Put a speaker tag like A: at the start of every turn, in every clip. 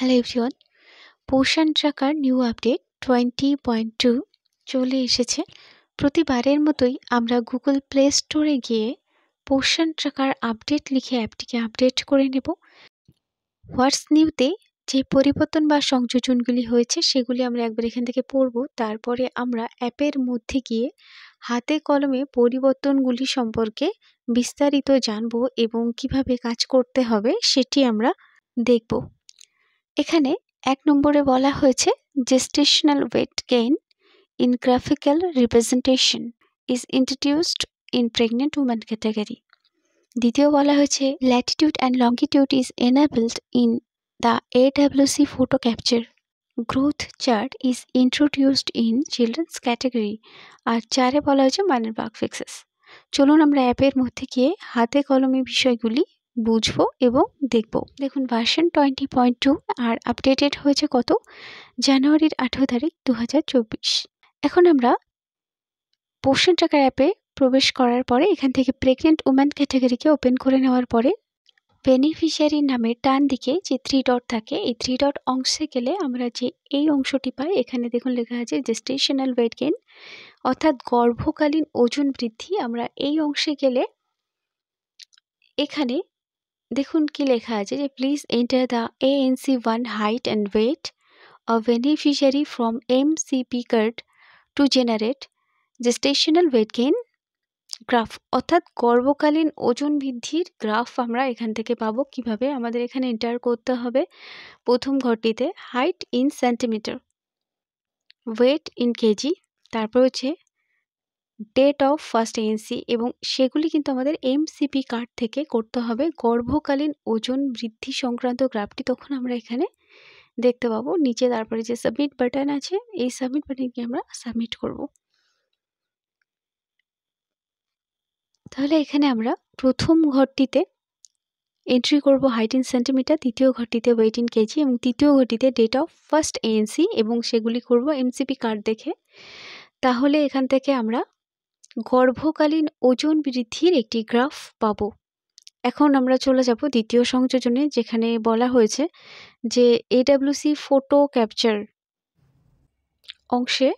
A: Hello everyone, পোষণ tracker new update 20.2 চলে এসেছে। প্রতিবারের মতোই আমরা গুগল প্লে স্টোরে গিয়ে পোষণ ট্র্যাকার আপডেট লিখে অ্যাপটিকে আপডেট করে নেব। হোয়াটস নিউতে যে পরিবর্তন বা সংযোজনগুলি হয়েছে সেগুলি আমরা একবার এখান থেকে পড়ব। তারপরে আমরা অ্যাপের মধ্যে গিয়ে হাতে কলমে পরিবর্তনগুলি সম্পর্কে বিস্তারিত জানব এবং কিভাবে কাজ করতে হবে সেটি আমরা দেখব। এখানে 1 নম্বরে বলা হয়েছে gestational weight gain in graphical representation is introduced in pregnant women category. দ্বিতীয় বলা হয়েছে latitude and longitude is enabled in the AWC photo capture. Growth chart is introduced in children's category. আর 4 বলা হয়েছে minor bug fixes. চলুন আমরা অ্যাপের মধ্যে গিয়ে হাতে কলমে বিষয়গুলি বুঝবো এবং দেখব। দেখুন ভার্সন 20.2 আর আপডেটেড হয়েছে কত? জানুয়ারির 18 তারিখ 2024। এখন আমরা পোষণ ট্র্যাকার অ্যাপে প্রবেশ করার পরে এখান থেকে প্রেগনেন্ট উম্যান ক্যাটাগরিকে ওপেন করে নেওয়ার পরে বেনিফিশিয়ারির নামের ডান দিকে যে 3 ডট থাকে এই 3 ডট অংশে গেলে আমরা যে এই অংশটি পাই, এখানে দেখুন লেখা আছে জেস্টেশনাল ওয়েট গেইন অর্থাৎ গর্ভকালীন ওজন বৃদ্ধি। আমরা এই অংশে গেলে এখানে দেখুন কি লেখা আছে যে please enter the ANC1 height and weight of beneficiary from MCP card to generate gestational weight gain graph, অর্থাৎ গর্ভকালীন ওজন বৃদ্ধির গ্রাফ আমরা এখান থেকে পাবো। কিভাবে? আমাদের এখানে এন্টার করতে হবে প্রথম ঘরটিতে height in centimetre, weight in KG, তারপর হচ্ছে ডেট অফ ফার্স্ট ANC এবং সেগুলি কিন্তু আমাদের MCP কার্ড থেকে করতে হবে। গর্ভকালীন ওজন বৃদ্ধি সংক্রান্ত গ্রাফটি তখন আমরা এখানে দেখতে পাবো নিচে। তারপরে যে সাবমিট বাটন আছে এই সাবমিট বাটনকে আমরা সাবমিট করব। তাহলে এখানে আমরা প্রথম ঘরটিতে এন্ট্রি করব হাইট ইন সেন্টিমিটার, দ্বিতীয় ঘরটিতে ওয়েট ইন কেজি এবং তৃতীয় ঘরটিতে ডেট অফ ফার্স্ট ANC এবং সেগুলি করব MCP কার্ড দেখে। তাহলে এখান থেকে আমরা গর্ভকালীন ওজন বৃদ্ধির একটি গ্রাফ পাবো। এখন আমরা চলে যাব দ্বিতীয় সংযোজনে, যেখানে বলা হয়েছে যে AWC ফটো ক্যাপচার অংশে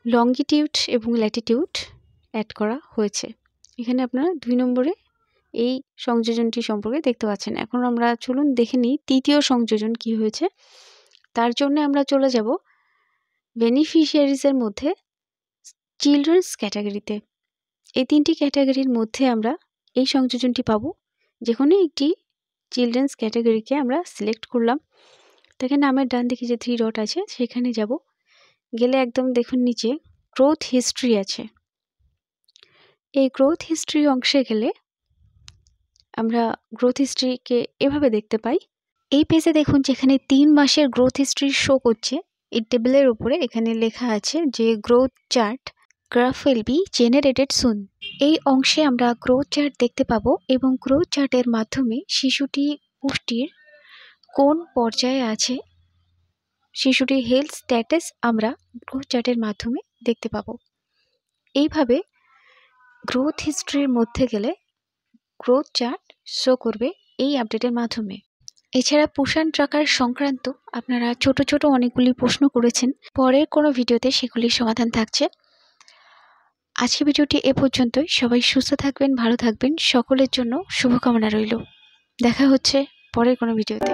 A: লঙ্গিটিউড এবং ল্যাটিটিউড অ্যাড করা হয়েছে। এখানে আপনারা 2 নম্বরে এই সংযোজনটি সম্পর্কে দেখতে পাচ্ছেন। এখন আমরা চলুন দেখে নিই তৃতীয় সংযোজন কি হয়েছে। তার জন্য আমরা চলে যাব বেনিফিশিয়ারিজের মধ্যে চিলড্রেন্স ক্যাটাগরিতে। এই 3টি ক্যাটাগরির মধ্যে আমরা এই সংযোজনটি পাবো। যে কোনো একটি চিলড্রেন্স ক্যাটাগরিকে আমরা সিলেক্ট করলাম। তাকে নামের ডান দিকে যে 3 ডট আছে সেখানে যাব, গেলে একদম দেখুন নিচে গ্রোথ হিস্ট্রি আছে। এই গ্রোথ হিস্ট্রি অংশে গেলে আমরা গ্রোথ হিস্ট্রিকে এভাবে দেখতে পাই। এই পেজে দেখুন যেখানে 3 মাসের গ্রোথ হিস্ট্রি শো করছে, এই টেবিলের উপরে এখানে লেখা আছে যে growth chart graph will be generated soon. এই অংশে আমরা গ্রোথ চার্ট দেখতে পাবো এবং গ্রোথ চার্টের মাধ্যমে শিশুটি পুষ্টির কোন পর্যায়ে আছে, শিশুটির হেলথ স্ট্যাটাস আমরা গ্রোথ চার্টের মাধ্যমে দেখতে পাবো। এইভাবে গ্রোথ হিস্ট্রির মধ্যে গেলে গ্রোথ চার্ট শো করবে এই আপডেটের মাধ্যমে। এছাড়া পোষণ ট্র্যাকার সংক্রান্ত আপনারা ছোট ছোট অনেকগুলি প্রশ্ন করেছেন, পরের কোনো ভিডিওতে সেগুলির সমাধান থাকছে। আজকের ভিডিওটি এ পর্যন্তই। সবাই সুস্থ থাকবেন, ভালো থাকবেন, সকলের জন্য শুভকামনা রইল। দেখা হচ্ছে পরের কোনো ভিডিওতে।